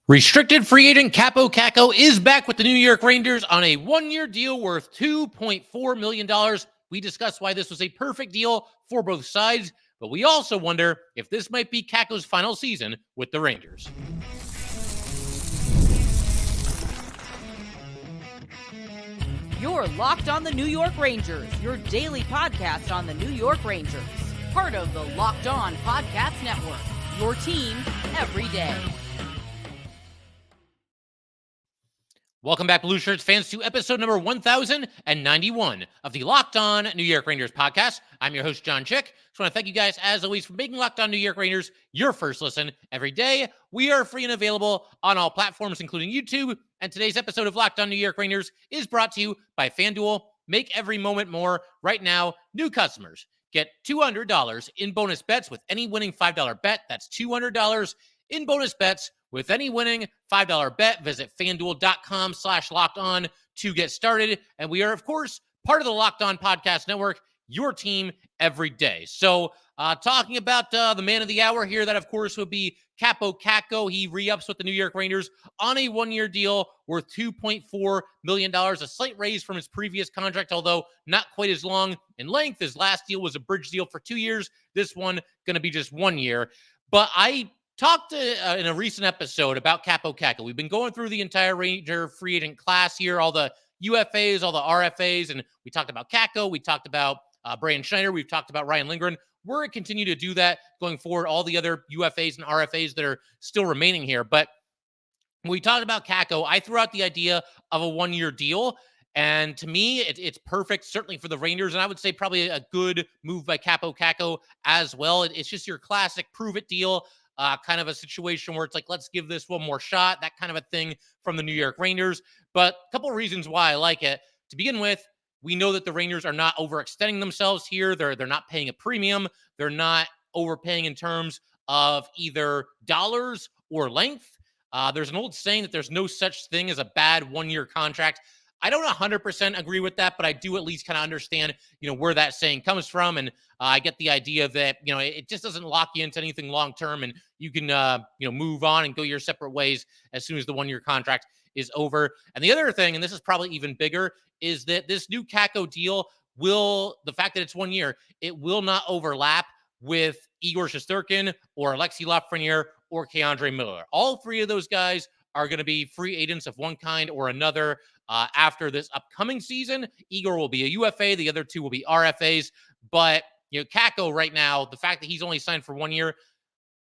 Restricted free agent Kaapo Kakko is back with the New York Rangers on a one-year deal worth $2.4 million. We discussed why this was a perfect deal for both sides, but we also wonder if this might be Kakko's final season with the Rangers. You're Locked on the New York Rangers, your daily podcast on the New York Rangers. Part of the Locked On Podcast Network, your team every day. Welcome back, Blue Shirts fans, to episode number 1091 of the Locked On New York Rangers podcast. I'm your host, John Chick. Just want to thank you guys, as always, for making Locked On New York Rangers your first listen every day. We are free and available on all platforms, including YouTube. And today's episode of Locked On New York Rangers is brought to you by FanDuel. Make every moment more. Right now, new customers get $200 in bonus bets with any winning $5 bet. That's $200 in bonus bets with any winning $5 bet. Visit FanDuel.com/LockedOn to get started. And we are, of course, part of the Locked On Podcast Network, your team every day. So talking about the man of the hour here, that, of course, would be Kaapo Kakko. He re-ups with the New York Rangers on a one-year deal worth $2.4 million, a slight raise from his previous contract, although not quite as long in length. His last deal was a bridge deal for 2 years. This one going to be just 1 year. But I talked in a recent episode about Kaapo Kakko. We've been going through the entire Ranger free agent class here, all the UFAs, all the RFAs, and we talked about Kakko. We talked about Brian Schneider. We've talked about Ryan Lindgren. We're going to continue to do that going forward, all the other UFAs and RFAs that are still remaining here. But when we talked about Kakko, I threw out the idea of a one-year deal. And to me, it's perfect, certainly for the Rangers. And I would say probably a good move by Kaapo Kakko as well. It's just your classic prove-it deal. Kind of a situation where it's like, let's give this one more shot, that kind of a thing from the New York Rangers. But a couple of reasons why I like it. To begin with, we know that the Rangers are not overextending themselves here. They're not paying a premium. They're not overpaying in terms of either dollars or length. There's an old saying that there's no such thing as a bad one-year contract. I don't 100% agree with that, but I do at least kind of understand, where that saying comes from. And I get the idea that, it just doesn't lock you into anything long-term, and you can, move on and go your separate ways as soon as the one-year contract is over. And the other thing, and this is probably even bigger, is that this new Kakko deal the fact that it's 1 year, it will not overlap with Igor Shesterkin or Alexis Lafreniere or K'Andre Miller. All three of those guys are going to be free agents of one kind or another after this upcoming season. Igor will be a UFA. The other two will be RFAs. But, Kakko right now, the fact that he's only signed for 1 year,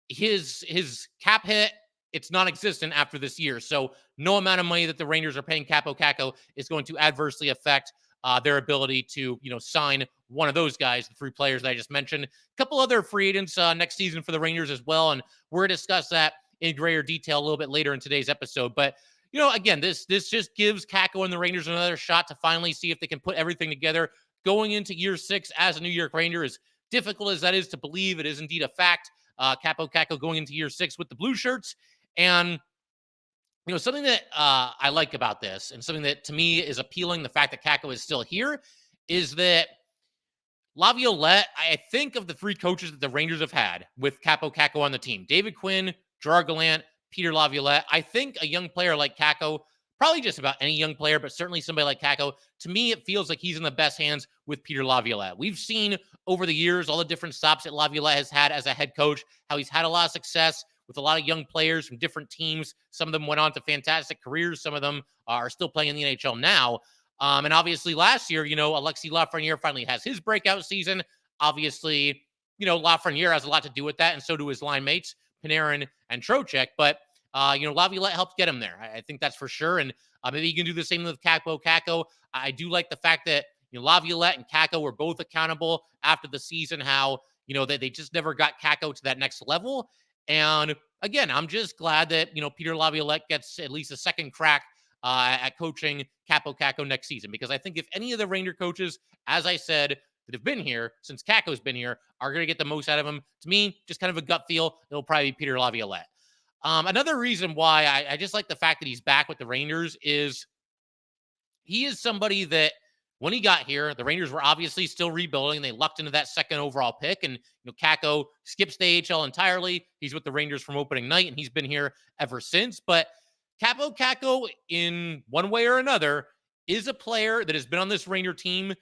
his cap hit, it's non-existent after this year. So no amount of money that the Rangers are paying Kaapo Kakko is going to adversely affect their ability to, sign one of those guys, the three players that I just mentioned. A couple other free agents next season for the Rangers as well. And we're going to discuss that in greater detail a little bit later in today's episode. But, again, this just gives Kakko and the Rangers another shot to finally see if they can put everything together going into year 6 as a New York Ranger. As difficult as that is to believe, it is indeed a fact. Kaapo Kakko going into year 6 with the Blue Shirts. And, something that I like about this, and something that to me is appealing, the fact that Kakko is still here, is that Laviolette, I think of the 3 coaches that the Rangers have had with Kaapo Kakko on the team, David Quinn, Gerard Gallant, Peter Laviolette. I think a young player like Kakko, probably just about any young player, but certainly somebody like Kakko, to me, it feels like he's in the best hands with Peter Laviolette. We've seen over the years all the different stops that Laviolette has had as a head coach, how he's had a lot of success with a lot of young players from different teams. Some of them went on to fantastic careers. Some of them are still playing in the NHL now. And obviously last year, Alexis Lafreniere finally has his breakout season. Obviously, Lafreniere has a lot to do with that, and so do his line mates, Panarin and Trocheck. But, Laviolette helped get him there. I think that's for sure. And maybe you can do the same with Kaapo Kakko. I do like the fact that, Laviolette and Kakko were both accountable after the season, how, they just never got Kakko to that next level. And again, I'm just glad that, Peter Laviolette gets at least a second crack at coaching Kaapo Kakko next season, because I think if any of the Ranger coaches, as I said, that have been here since Kakko's been here, are going to get the most out of him, to me, just kind of a gut feel, it'll probably be Peter Laviolette. Another reason why I just like the fact that he's back with the Rangers is he is somebody that when he got here, the Rangers were obviously still rebuilding. They lucked into that second overall pick, and Kakko skips the AHL entirely. He's with the Rangers from opening night, and he's been here ever since. But Kaapo Kakko, in one way or another, is a player that has been on this Ranger team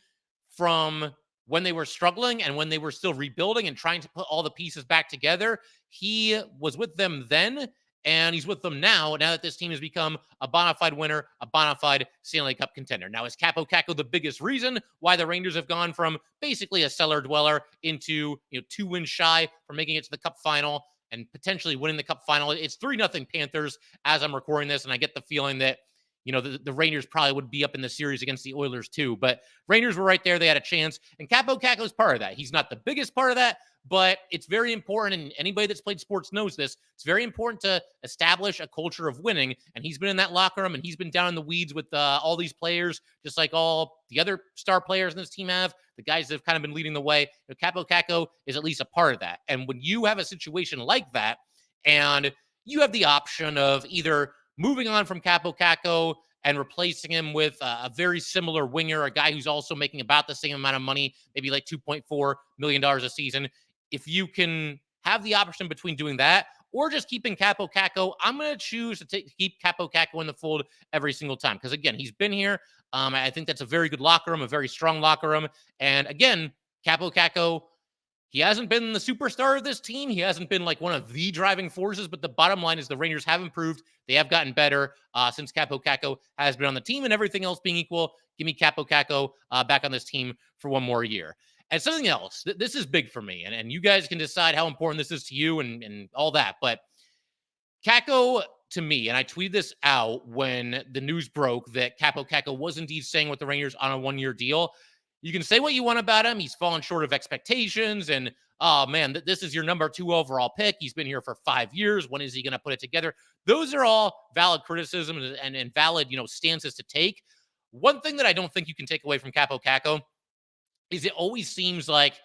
from when they were struggling and when they were still rebuilding and trying to put all the pieces back together. He was with them then, and he's with them now that this team has become a bona fide winner, a bona fide Stanley Cup contender. Now, is Kaapo Kakko the biggest reason why the Rangers have gone from basically a cellar dweller into 2 wins shy from making it to the Cup final and potentially winning the Cup final? It's 3-0 Panthers as I'm recording this, and I get the feeling that the Rangers probably would be up in the series against the Oilers too. But Rangers were right there. They had a chance. And Kaapo Kakko is part of that. He's not the biggest part of that, but it's very important. And anybody that's played sports knows this. It's very important to establish a culture of winning. And he's been in that locker room, and he's been down in the weeds with all these players, just like all the other star players in this team have. The guys that have kind of been leading the way. Kaapo Kakko is at least a part of that. And when you have a situation like that, and you have the option of either moving on from Kaapo Kakko and replacing him with a very similar winger, a guy who's also making about the same amount of money, maybe like $2.4 million a season. If you can have the option between doing that or just keeping Kaapo Kakko, I'm going to choose to keep Kaapo Kakko in the fold every single time. Because again, he's been here. I think that's a very good locker room, a very strong locker room. And again, Kaapo Kakko, he hasn't been the superstar of this team. He hasn't been like one of the driving forces, but the bottom line is the Rangers have improved. They have gotten better since Kaapo Kakko has been on the team, and everything else being equal, give me Kaapo Kakko back on this team for one more year. And something else, this is big for me, and you guys can decide how important this is to you and all that, but Kakko, to me, and I tweeted this out when the news broke that Kaapo Kakko was indeed staying with the Rangers on a 1-year deal. You can say what you want about him. He's fallen short of expectations. And, oh, man, this is your number 2 overall pick. He's been here for 5 years. When is he going to put it together? Those are all valid criticisms and valid, stances to take. One thing that I don't think you can take away from Kaapo Kakko is it always seems like,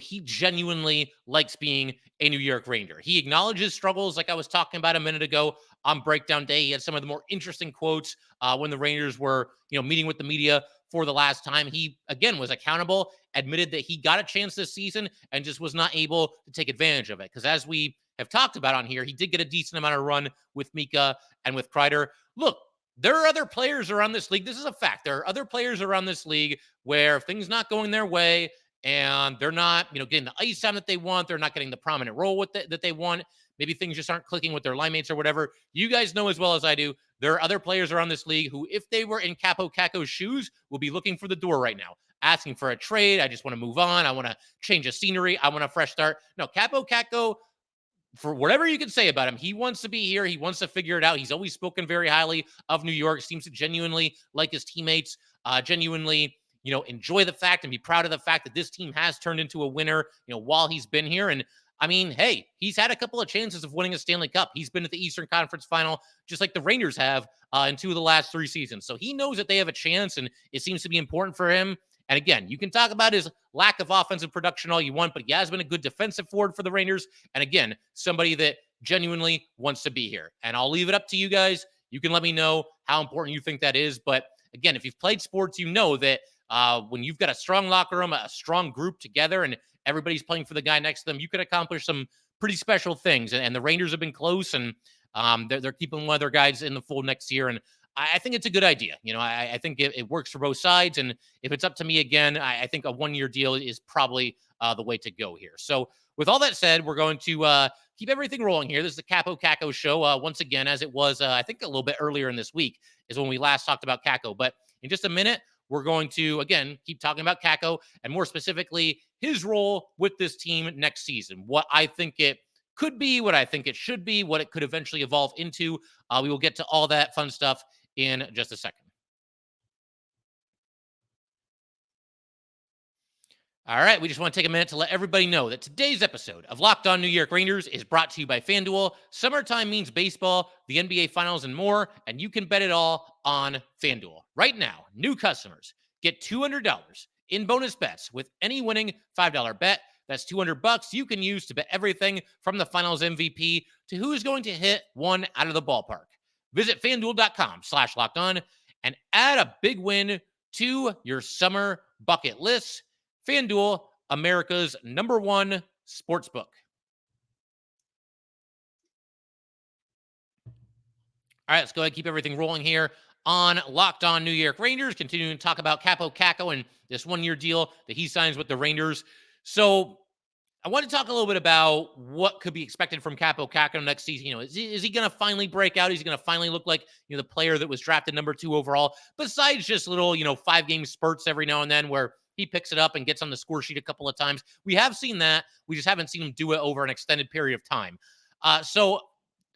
he genuinely likes being a New York Ranger. He acknowledges struggles like I was talking about a minute ago on breakdown day. He had some of the more interesting quotes when the Rangers were, meeting with the media for the last time. He, again, was accountable, admitted that he got a chance this season and just was not able to take advantage of it. Because as we have talked about on here, he did get a decent amount of run with Mika and with Kreider. Look, there are other players around this league. This is a fact. There are other players around this league where if things not going their way and they're not, getting the ice time that they want, they're not getting the prominent role that they want, maybe things just aren't clicking with their line mates or whatever. You guys know as well as I do, there are other players around this league who, if they were in Kaapo Kakko's shoes, will be looking for the door right now, asking for a trade. I just want to move on. I want to change the scenery. I want a fresh start. No, Kaapo Kakko, for whatever you can say about him, he wants to be here. He wants to figure it out. He's always spoken very highly of New York, seems to genuinely like his teammates, genuinely, enjoy the fact and be proud of the fact that this team has turned into a winner, while he's been here. And I mean, hey, he's had a couple of chances of winning a Stanley Cup. He's been at the Eastern Conference Final, just like the Rangers have in 2 of the last 3 seasons. So he knows that they have a chance, and it seems to be important for him. And again, you can talk about his lack of offensive production all you want, but he has been a good defensive forward for the Rangers. And again, somebody that genuinely wants to be here. And I'll leave it up to you guys. You can let me know how important you think that is. But again, if you've played sports, you know that when you've got a strong locker room, a strong group together, and everybody's playing for the guy next to them, you can accomplish some pretty special things. And the Rangers have been close, and they're keeping one of their guys in the fold next year. And I think it's a good idea. I think it works for both sides. And if it's up to me again, I think a 1-year deal is probably the way to go here. So with all that said, we're going to keep everything rolling here. This is the Kaapo Kakko show. Once again, as it was, I think a little bit earlier in this week is when we last talked about Kakko. But in just a minute, we're going to, again, keep talking about Kakko and more specifically his role with this team next season. What I think it could be, what I think it should be, what it could eventually evolve into. We will get to all that fun stuff in just a second. All right, we just want to take a minute to let everybody know that today's episode of Locked On New York Rangers is brought to you by FanDuel. Summertime means baseball, the NBA Finals, and more, and you can bet it all on FanDuel. Right now, new customers get $200 in bonus bets with any winning $5 bet. That's $200 you can use to bet everything from the Finals MVP to who's going to hit one out of the ballpark. Visit FanDuel.com/lockedon and add a big win to your summer bucket list. FanDuel, America's #1 sportsbook. All right, let's go ahead and keep everything rolling here on Locked On New York Rangers, continuing to talk about Kaapo Kakko and this one-year deal that he signs with the Rangers. So I want to talk a little bit about what could be expected from Kaapo Kakko next season. Is he going to finally break out? Is he going to finally look like, the player that was drafted #2 overall, besides just little, 5-game spurts every now and then where he picks it up and gets on the score sheet a couple of times? We have seen that. We just haven't seen him do it over an extended period of time. So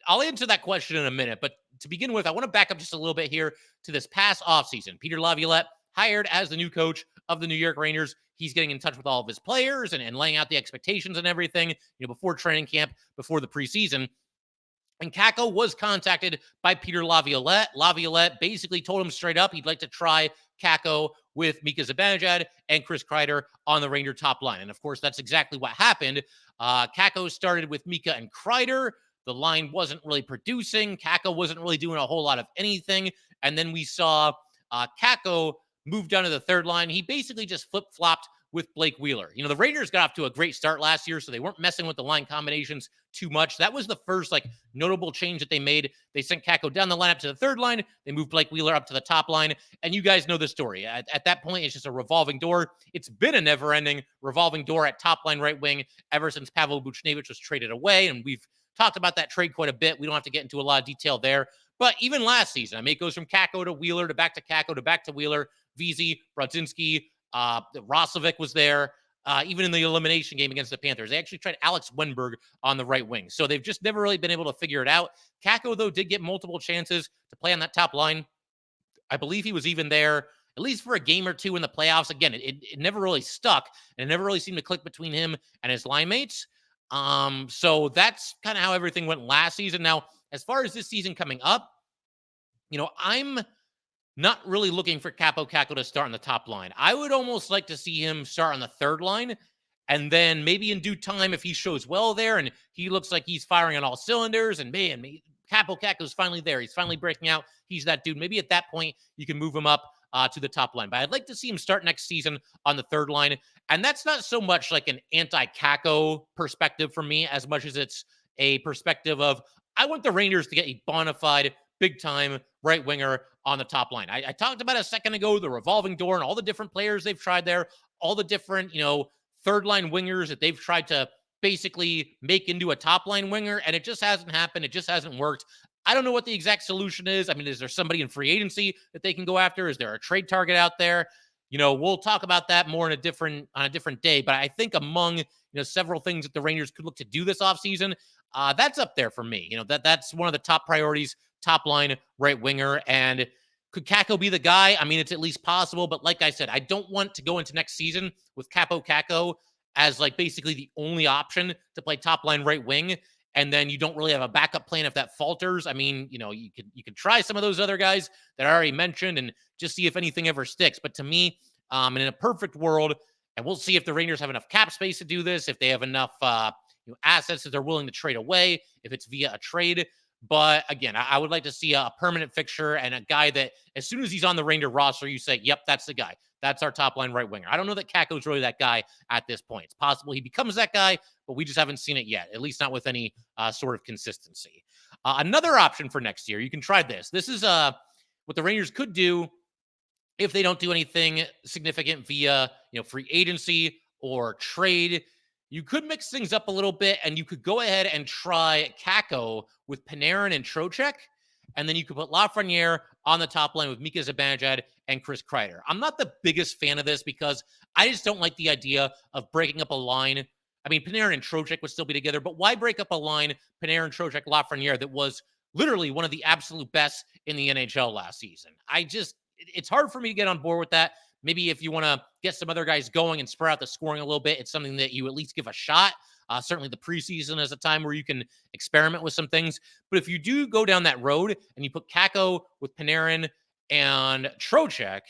I'll answer that question in a minute, but to begin with, I want to back up just a little bit here to this past offseason. Peter Laviolette hired as the new coach of the New York Rangers. He's getting in touch with all of his players and laying out the expectations and everything, before training camp, before the preseason. And Kakko was contacted by Peter Laviolette. Laviolette basically told him straight up he'd like to try Kakko with Mika Zibanejad and Chris Kreider on the Ranger top line. And of course, that's exactly what happened. Kakko started with Mika and Kreider. The line wasn't really producing. Kakko wasn't really doing a whole lot of anything. And then we saw Kakko move down to the third line. He basically just flip-flopped with Blake Wheeler. The Rangers got off to a great start last year, so they weren't messing with the line combinations too much. That was the first notable change that they made. They sent Kakko down the lineup to the third line. They moved Blake Wheeler up to the top line. And you guys know the story. At that point, it's just a revolving door. It's been a never-ending revolving door at top line right wing ever since Pavel Buchnevich was traded away. And we've talked about that trade quite a bit. We don't have to get into a lot of detail there. But even last season, it goes from Kakko to Wheeler to back to Kakko to back to Wheeler. Vesey, Brodzinski, Roslovic was there. Even in the elimination game against the Panthers, they actually tried Alex Wenberg on the right wing. So they've just never really been able to figure it out. Kakko, though, did get multiple chances to play on that top line. I believe he was even there at least for a game or two in the playoffs. Again, it never really stuck, and it never really seemed to click between him and his line mates. So that's kind of how everything went last season. Now, as far as this season coming up, I'm not really looking for Kaapo Kakko to start on the top line. I would almost like to see him start on the third line, and then maybe in due time, if he shows well there and he looks like he's firing on all cylinders, and man, Kaapo Kakko's finally there. He's finally breaking out. He's that dude. Maybe at that point, you can move him up to the top line. But I'd like to see him start next season on the third line. And that's not so much like an anti-Kakko perspective for me as much as it's a perspective of I want the Rangers to get a bona fide, big-time right winger on the top line. I talked about a second ago, the revolving door and all the different players they've tried there, all the different, third-line wingers that they've tried to basically make into a top-line winger, and it just hasn't happened. It just hasn't worked. I don't know what the exact solution is. I mean, is there somebody in free agency that they can go after? Is there a trade target out there? We'll talk about that more on a different day. But I think among several things that the Rangers could look to do this offseason, that's up there for me. That's one of the top priorities, top line right winger. And could Kakko be the guy? I mean, it's at least possible. But like I said, I don't want to go into next season with Kaapo Kakko as basically the only option to play top line right wing. And then you don't really have a backup plan if that falters. I mean, you could try some of those other guys that I already mentioned and just see if anything ever sticks. But to me, in a perfect world, and we'll see if the Rangers have enough cap space to do this, if they have enough assets that they're willing to trade away, if it's via a trade. But again, I would like to see a permanent fixture and a guy that as soon as he's on the Ranger roster, you say, yep, that's the guy. That's our top line right winger. I don't know that Kakko's really that guy at this point. It's possible he becomes that guy, but we just haven't seen it yet, at least not with any sort of consistency. Another option for next year, you can try this. This is what the Rangers could do if they don't do anything significant via free agency or trade. You could mix things up a little bit, and you could go ahead and try Kakko with Panarin and Trocheck, and then you could put Lafreniere on the top line with Mika Zibanejad and Chris Kreider. I'm not the biggest fan of this because I just don't like the idea of breaking up a line. I mean, Panarin and Trocheck would still be together, but why break up a line, Panarin, Trocheck, Lafreniere, that was literally one of the absolute best in the NHL last season? It's hard for me to get on board with that. Maybe if you want to get some other guys going and spread out the scoring a little bit, it's something that you at least give a shot. Certainly the preseason is a time where you can experiment with some things. But if you do go down that road and you put Kakko with Panarin and Trocheck,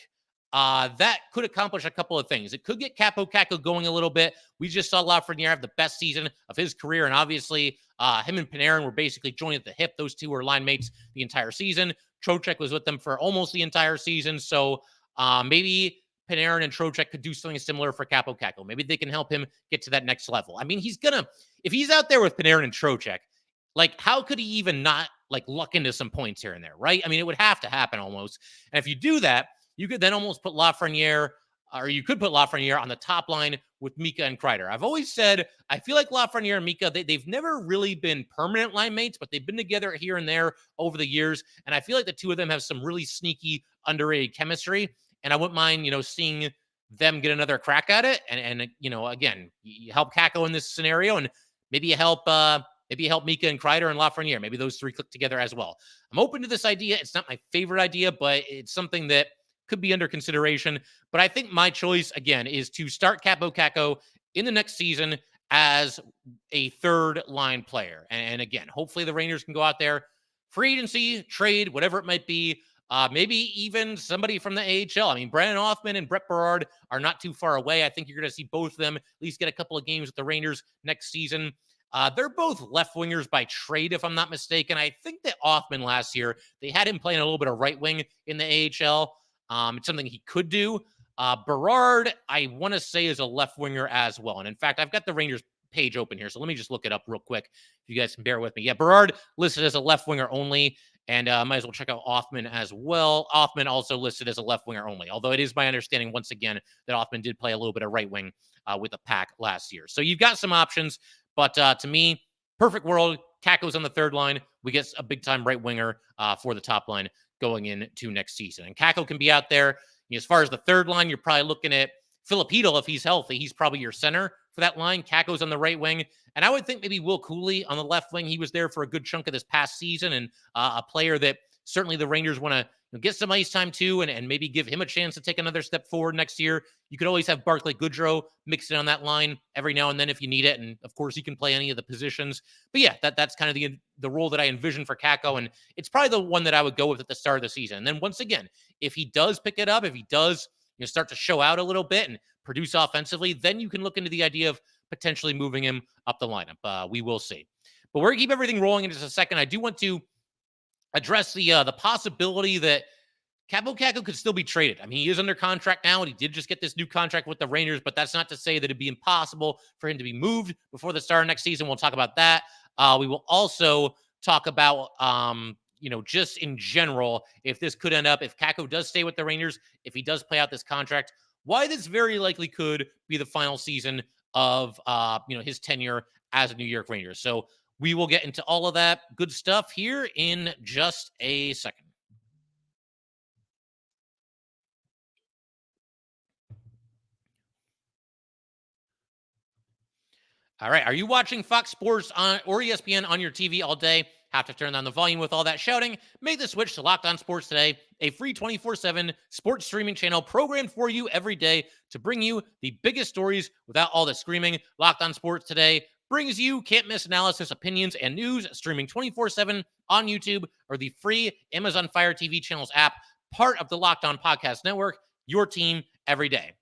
that could accomplish a couple of things. It could get Kaapo Kakko going a little bit. We just saw Lafreniere have the best season of his career, and obviously him and Panarin were basically joined at the hip. Those two were line mates the entire season. Trocheck was with them for almost the entire season. So Maybe Panarin and Trocheck could do something similar for Kaapo Kakko. Maybe they can help him get to that next level. I mean, if he's out there with Panarin and Trocheck, like, how could he even not like luck into some points here and there, right? I mean, it would have to happen almost. And if you do that, you could then almost put Lafreniere, or you could put Lafreniere on the top line with Mika and Kreider. I've always said, I feel like Lafreniere and Mika, they've never really been permanent line mates, but they've been together here and there over the years. And I feel like the two of them have some really sneaky, underrated chemistry. And I wouldn't mind, seeing them get another crack at it. And again, you help Kakko in this scenario, and maybe you help Mika and Kreider and Lafreniere. Maybe those three click together as well. I'm open to this idea. It's not my favorite idea, but it's something that could be under consideration. But I think my choice, again, is to start Kaapo Kakko in the next season as a third line player. And again, hopefully the Rangers can go out there, free agency, trade, whatever it might be. Maybe even somebody from the AHL. I mean, Brandon Hoffman and Brett Berard are not too far away. I think you're going to see both of them at least get a couple of games with the Rangers next season. They're both left wingers by trade, if I'm not mistaken. I think that Hoffman last year, they had him playing a little bit of right wing in the AHL. It's something he could do. Berard, I want to say, is a left winger as well. And in fact, I've got the Rangers page open here, so let me just look it up real quick. If you guys can bear with me. Yeah, Berard listed as a left winger only, and might as well check out Hoffman as well. Hoffman also listed as a left winger only, although it is my understanding, once again, that Hoffman did play a little bit of right wing with the Pack last year. So you've got some options, but to me, perfect world, Kakko's on the third line. We get a big-time right winger for the top line going into next season. And Kakko can be out there. As far as the third line, you're probably looking at Filipino. If he's healthy, he's probably your center for that line. Kakko's on the right wing. And I would think maybe Will Cooley on the left wing. He was there for a good chunk of this past season, and a player that certainly the Rangers want to get some ice time too, and maybe give him a chance to take another step forward next year. You could always have Barclay Goodrow mixed in on that line every now and then if you need it. And of course, he can play any of the positions. But yeah, that's kind of the role that I envision for Kakko. And it's probably the one that I would go with at the start of the season. And then once again, if he does pick it up, if he does start to show out a little bit and produce offensively, then you can look into the idea of potentially moving him up the lineup. We will see. But we're going to keep everything rolling in just a second. I do want to address the possibility that Kaapo Kakko could still be traded. I mean, he is under contract now, and he did just get this new contract with the Rangers, but that's not to say that it'd be impossible for him to be moved before the start of next season. We'll talk about that. We will also talk about, just in general, if this could end up, if Kakko does stay with the Rangers, if he does play out this contract, why this very likely could be the final season of, his tenure as a New York Rangers. So we will get into all of that good stuff here in just a second. All right. Are you watching Fox Sports or ESPN on your TV all day? Have to turn down the volume with all that shouting? Make the switch to Locked On Sports Today, a free 24/7 sports streaming channel programmed for you every day to bring you the biggest stories without all the screaming. Locked On Sports Today brings you can't-miss analysis, opinions, and news, streaming 24/7 on YouTube or the free Amazon Fire TV channels app, part of the Locked On Podcast Network, your team every day.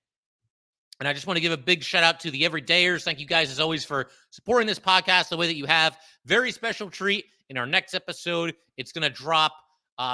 And I just want to give a big shout out to the everydayers. Thank you guys, as always, for supporting this podcast the way that you have. Very special treat in our next episode. It's going to drop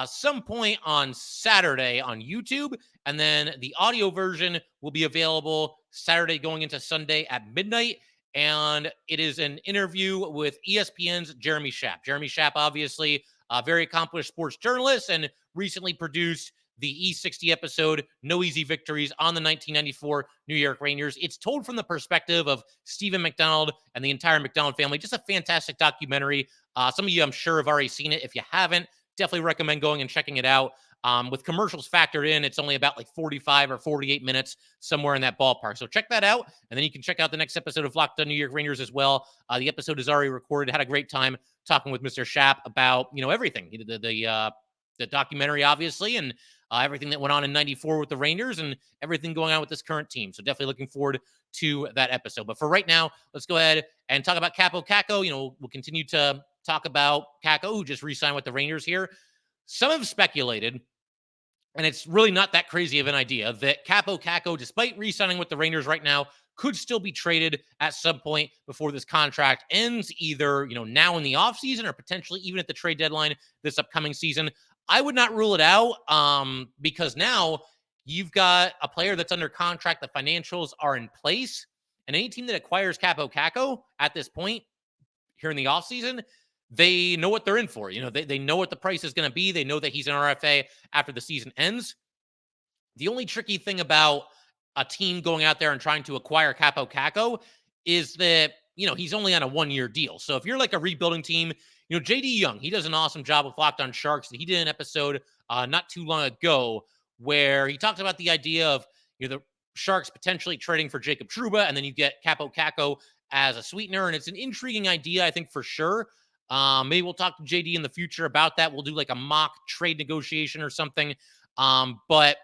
some point on Saturday on YouTube. And then the audio version will be available Saturday going into Sunday at midnight. And it is an interview with ESPN's Jeremy Schaap. Jeremy Schaap, obviously, a very accomplished sports journalist, and recently produced the E60 episode, No Easy Victories, on the 1994 New York Rangers. It's told from the perspective of Stephen McDonald and the entire McDonald family. Just a fantastic documentary. Some of you, I'm sure, have already seen it. If you haven't, definitely recommend going and checking it out. With commercials factored in, it's only about like 45 or 48 minutes, somewhere in that ballpark. So check that out, and then you can check out the next episode of Locked On New York Rangers as well. The episode is already recorded. Had a great time talking with Mr. Schaap about everything, the documentary, obviously, and everything that went on in 94 with the Rangers and everything going on with this current team. So definitely looking forward to that episode. But for right now, let's go ahead and talk about Kaapo Kakko. We'll continue to talk about Kakko, who just re-signed with the Rangers here. Some have speculated, and it's really not that crazy of an idea, that Kaapo Kakko, despite re-signing with the Rangers right now, could still be traded at some point before this contract ends, either now in the offseason or potentially even at the trade deadline this upcoming season. I would not rule it out because now you've got a player that's under contract, the financials are in place, and any team that acquires Kaapo Kakko at this point here in the offseason, they know what they're in for. They know what the price is going to be. They know that he's an RFA after the season ends. The only tricky thing about a team going out there and trying to acquire Kaapo Kakko is that, he's only on a 1-year deal. So if you're like a rebuilding team, JD Young, he does an awesome job with Locked On Sharks. He did an episode not too long ago where he talked about the idea of, the Sharks potentially trading for Jacob Trouba, and then you get Kaapo Kakko as a sweetener. And it's an intriguing idea, I think, for sure. Maybe we'll talk to JD in the future about that. We'll do like a mock trade negotiation or something. But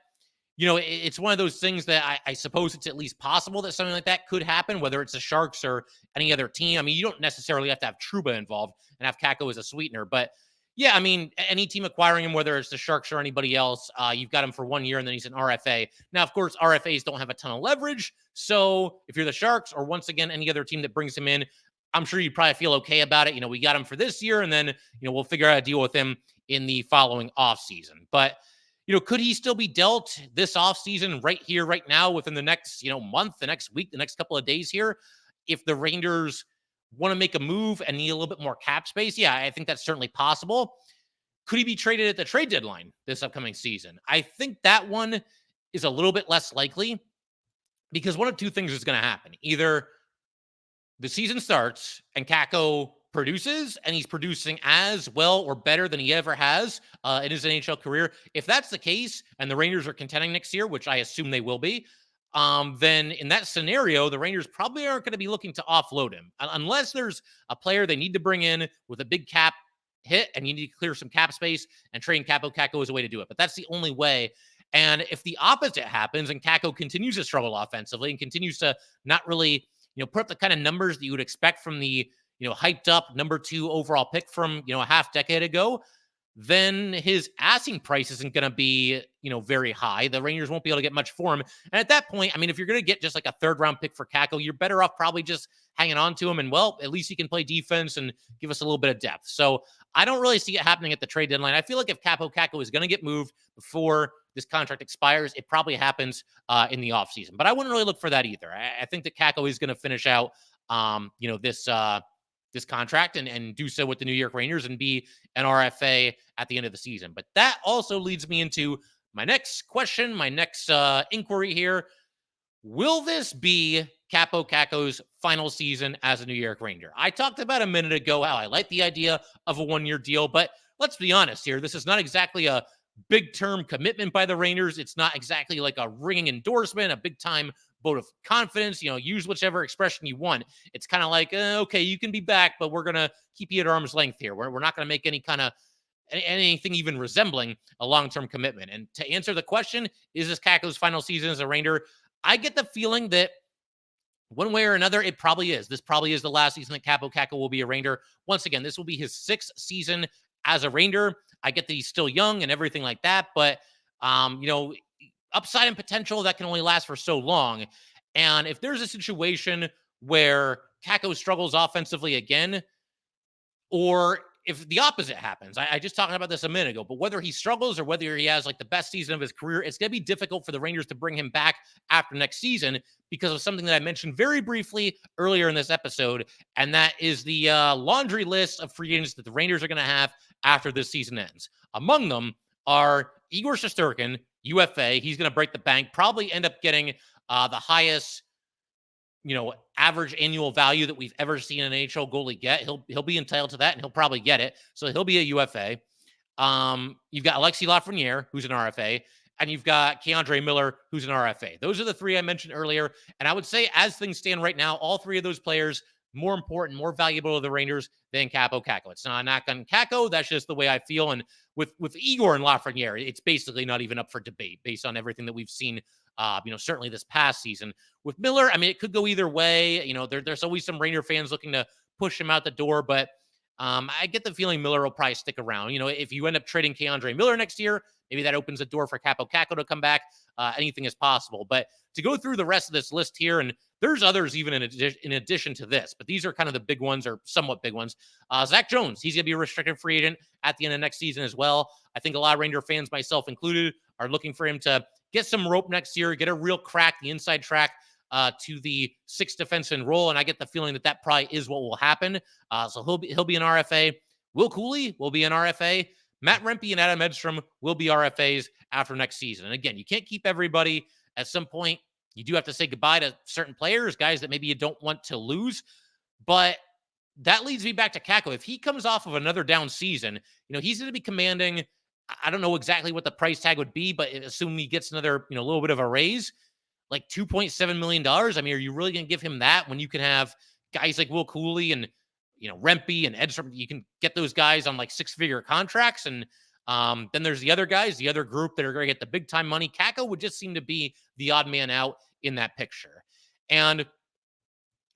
it's one of those things that I suppose it's at least possible that something like that could happen, whether it's the Sharks or any other team. I mean, you don't necessarily have to have Trouba involved and have Kakko as a sweetener. But, yeah, I mean, any team acquiring him, whether it's the Sharks or anybody else, you've got him for 1 year, and then he's an RFA. Now, of course, RFAs don't have a ton of leverage. So if you're the Sharks or, once again, any other team that brings him in, I'm sure you'd probably feel okay about it. We got him for this year, and then, we'll figure out a deal with him in the following offseason. But could he still be dealt this offseason right here, right now, within the next, month, the next week, the next couple of days here? If the Rangers want to make a move and need a little bit more cap space, yeah, I think that's certainly possible. Could he be traded at the trade deadline this upcoming season? I think that one is a little bit less likely because one of two things is going to happen. Either the season starts and Kakko produces, and he's producing as well or better than he ever has in his NHL career. If that's the case, and the Rangers are contending next year, which I assume they will be, then in that scenario, the Rangers probably aren't going to be looking to offload him unless there's a player they need to bring in with a big cap hit and you need to clear some cap space, and trading Kaapo Kakko is a way to do it. But that's the only way. And if the opposite happens and Kakko continues to struggle offensively and continues to not really, put up the kind of numbers that you would expect from the hyped up number 2 overall pick from, a half decade ago, then his asking price isn't going to be, very high. The Rangers won't be able to get much for him. And at that point, I mean, if you're going to get just like a 3rd round pick for Kakko, you're better off probably just hanging on to him. And, well, at least he can play defense and give us a little bit of depth. So I don't really see it happening at the trade deadline. I feel like if Kaapo Kakko is going to get moved before this contract expires, it probably happens in the offseason. But I wouldn't really look for that either. I think that Kakko is going to finish out, this contract and do so with the New York Rangers and be an RFA at the end of the season. But that also leads me into my next question, my next inquiry here. Will this be Kaapo Kakko's final season as a New York Ranger? I talked about a minute ago how I like the idea of a 1-year deal, but let's be honest here. This is not exactly a big-term commitment by the Rangers. It's not exactly like a ringing endorsement, a big-time vote of confidence, use whichever expression you want. It's kind of like, okay, you can be back, but we're going to keep you at arm's length here. We're not going to make any kind of anything even resembling a long-term commitment. And to answer the question, is this Kakko's final season as a Ranger? I get the feeling that one way or another, it probably is. This probably is the last season that Kaapo Kakko will be a Ranger. Once again, this will be his 6th season as a Ranger. I get that he's still young and everything like that, but, upside and potential that can only last for so long. And if there's a situation where Kakko struggles offensively again, or if the opposite happens, I just talked about this a minute ago, but whether he struggles or whether he has like the best season of his career, it's going to be difficult for the Rangers to bring him back after next season because of something that I mentioned very briefly earlier in this episode. And that is the laundry list of free agents that the Rangers are going to have after this season ends. Among them are Igor Shesterkin, UFA. He's going to break the bank, probably end up getting the highest, average annual value that we've ever seen an NHL goalie get. He'll be entitled to that, and he'll probably get it. So he'll be a UFA. You've got Alexis Lafreniere, who's an RFA, and you've got Keandre Miller, who's an RFA. Those are the 3 I mentioned earlier. And I would say, as things stand right now, all 3 of those players more important, more valuable to the Rangers than Kaapo Kakko. It's not a knock on Kakko. That's just the way I feel. And with Igor and Lafreniere, it's basically not even up for debate based on everything that we've seen, certainly this past season. With Miller, I mean, it could go either way. There's always some Ranger fans looking to push him out the door, but I get the feeling Miller will probably stick around. If you end up trading Keandre Miller next year, maybe that opens the door for Kaapo Kakko to come back. Anything is possible. But to go through the rest of this list here, and there's others even in addition to this, but these are kind of the big ones or somewhat big ones. Zach Jones, he's going to be a restricted free agent at the end of next season as well. I think a lot of Ranger fans, myself included, are looking for him to get some rope next year, get a real crack, the inside track to the 6th defenseman role. And I get the feeling that probably is what will happen. So he'll be an RFA. Will Cooley will be an RFA. Matt Rempe and Adam Edstrom will be RFAs after next season. And again, you can't keep everybody. At some point, you do have to say goodbye to certain players, guys that maybe you don't want to lose. But that leads me back to Kakko. If he comes off of another down season, he's going to be commanding, I don't know exactly what the price tag would be, but assume he gets another, little bit of a raise, like $2.7 million. I mean, are you really going to give him that when you can have guys like Will Cooley and, Rempe and Edstrom? You can get those guys on like 6-figure contracts. And then there's the other guys, the other group that are going to get the big time money. Kakko would just seem to be the odd man out in that picture. And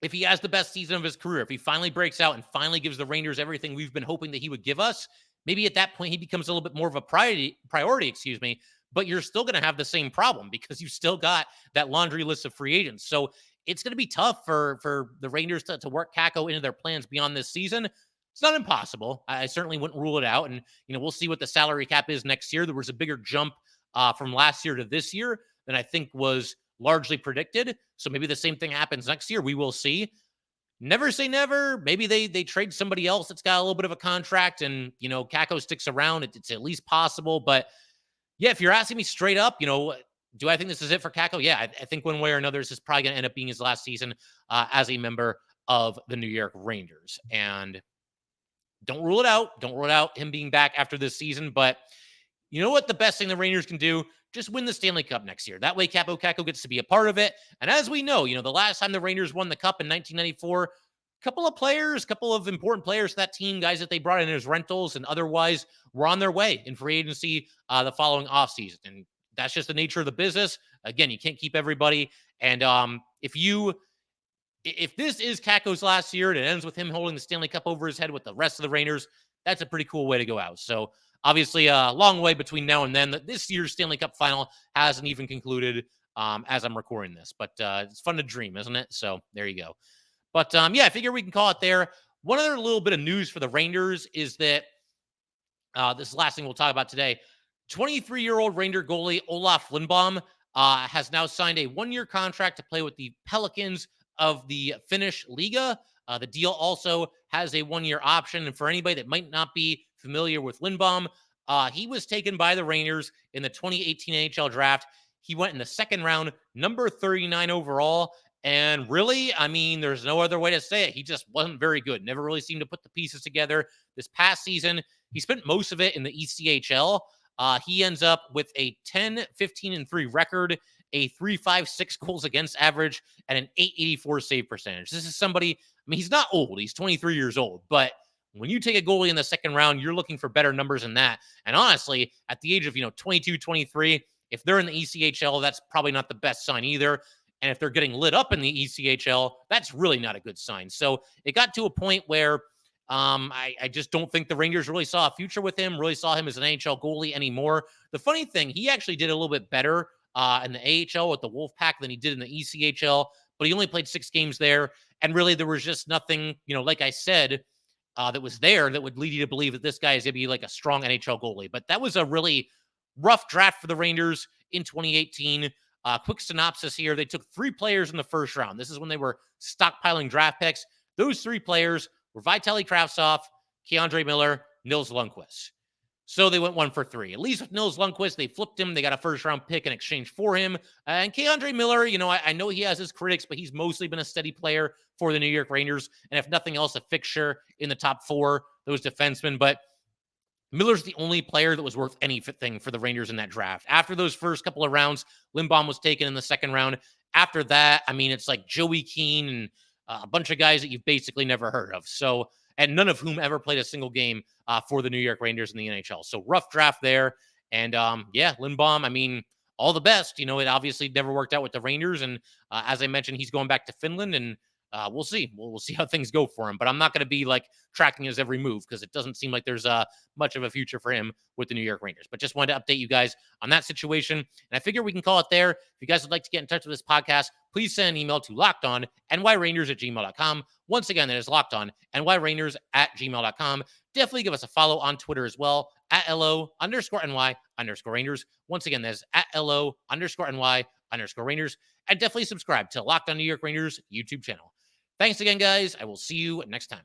if he has the best season of his career, if he finally breaks out and finally gives the Rangers everything we've been hoping that he would give us, maybe at that point he becomes a little bit more of a priority, but you're still going to have the same problem because you still got that laundry list of free agents. So it's going to be tough for the Rangers to work Kakko into their plans beyond this season. It's not impossible. I certainly wouldn't rule it out. And, we'll see what the salary cap is next year. There was a bigger jump from last year to this year than I think was largely predicted. So maybe the same thing happens next year. We will see. Never say never. Maybe they trade somebody else that's got a little bit of a contract and, Kakko sticks around. It's at least possible. But yeah, if you're asking me straight up, do I think this is it for Kakko? Yeah, I think one way or another, this is probably going to end up being his last season as a member of the New York Rangers. And don't rule it out. Don't rule it out him being back after this season. But you know what? The best thing the Rangers can do, just win the Stanley Cup next year. That way, Kaapo Kakko gets to be a part of it. And as we know, the last time the Rangers won the Cup in 1994, a couple of important players to that team, guys that they brought in as rentals and otherwise were on their way in free agency the following offseason. And that's just the nature of the business. Again, you can't keep everybody. And if this is Kakko's last year and it ends with him holding the Stanley Cup over his head with the rest of the Rangers, that's a pretty cool way to go out. So obviously a long way between now and then. This year's Stanley Cup final hasn't even concluded as I'm recording this, but it's fun to dream, isn't it? So there you go. But yeah, I figure we can call it there. One other little bit of news for the Rangers is that this is the last thing we'll talk about today. 23-year-old Ranger goalie Olaf Lindblom has now signed a 1-year contract to play with the Pelicans of the Finnish Liga. The deal also has a 1-year option. And for anybody that might not be familiar with Lindblom, he was taken by the Rangers in the 2018 NHL draft. He went in the second round, number 39 overall. And really, I mean, there's no other way to say it. He just wasn't very good. Never really seemed to put the pieces together. This past season, he spent most of it in the ECHL. He ends up with a 10-15-3 record, a 3.56 goals against average, and an 884 save percentage. This is somebody, I mean, he's not old. He's 23 years old. But when you take a goalie in the second round, you're looking for better numbers than that. And honestly, at the age of, 22, 23, if they're in the ECHL, that's probably not the best sign either. And if they're getting lit up in the ECHL, that's really not a good sign. So it got to a point where I just don't think the Rangers really saw a future with him, really saw him as an NHL goalie anymore. The funny thing, he actually did a little bit better in the AHL with the Wolfpack than he did in the ECHL, but he only played 6 games there. And really, there was just nothing, like I said, that was there that would lead you to believe that this guy is going to be like a strong NHL goalie. But that was a really rough draft for the Rangers in 2018. Quick synopsis here. They took 3 players in the first round. This is when they were stockpiling draft picks. Those 3 players were Vitaly Kravtsov, K'Andre Miller, Nils Lundqvist. So they went 1 for 3. At least with Nils Lundqvist, they flipped him. They got a first-round pick in exchange for him. And K'Andre Miller, I know he has his critics, but he's mostly been a steady player for the New York Rangers. And if nothing else, a fixture in the top 4, those defensemen. But Miller's the only player that was worth anything for the Rangers in that draft. After those first couple of rounds, Lindblom was taken in the second round. After that, I mean, it's like Joey Keane and a bunch of guys that you've basically never heard of. So, and none of whom ever played a single game for the New York Rangers in the NHL. So rough draft there. And yeah, Lindblom, I mean, all the best. It obviously never worked out with the Rangers. And as I mentioned, he's going back to Finland, and we'll see. We'll see how things go for him. But I'm not going to be like tracking his every move because it doesn't seem like there's much of a future for him with the New York Rangers. But just wanted to update you guys on that situation. And I figure we can call it there. If you guys would like to get in touch with this podcast, please send an email to lockedonnyrangers@gmail.com. Once again, that is lockedonnyrangers@gmail.com. Definitely give us a follow on Twitter as well at LO_NY_Rangers. Once again, that's at LO_NY_Rangers. And definitely subscribe to Locked On New York Rangers YouTube channel. Thanks again, guys. I will see you next time.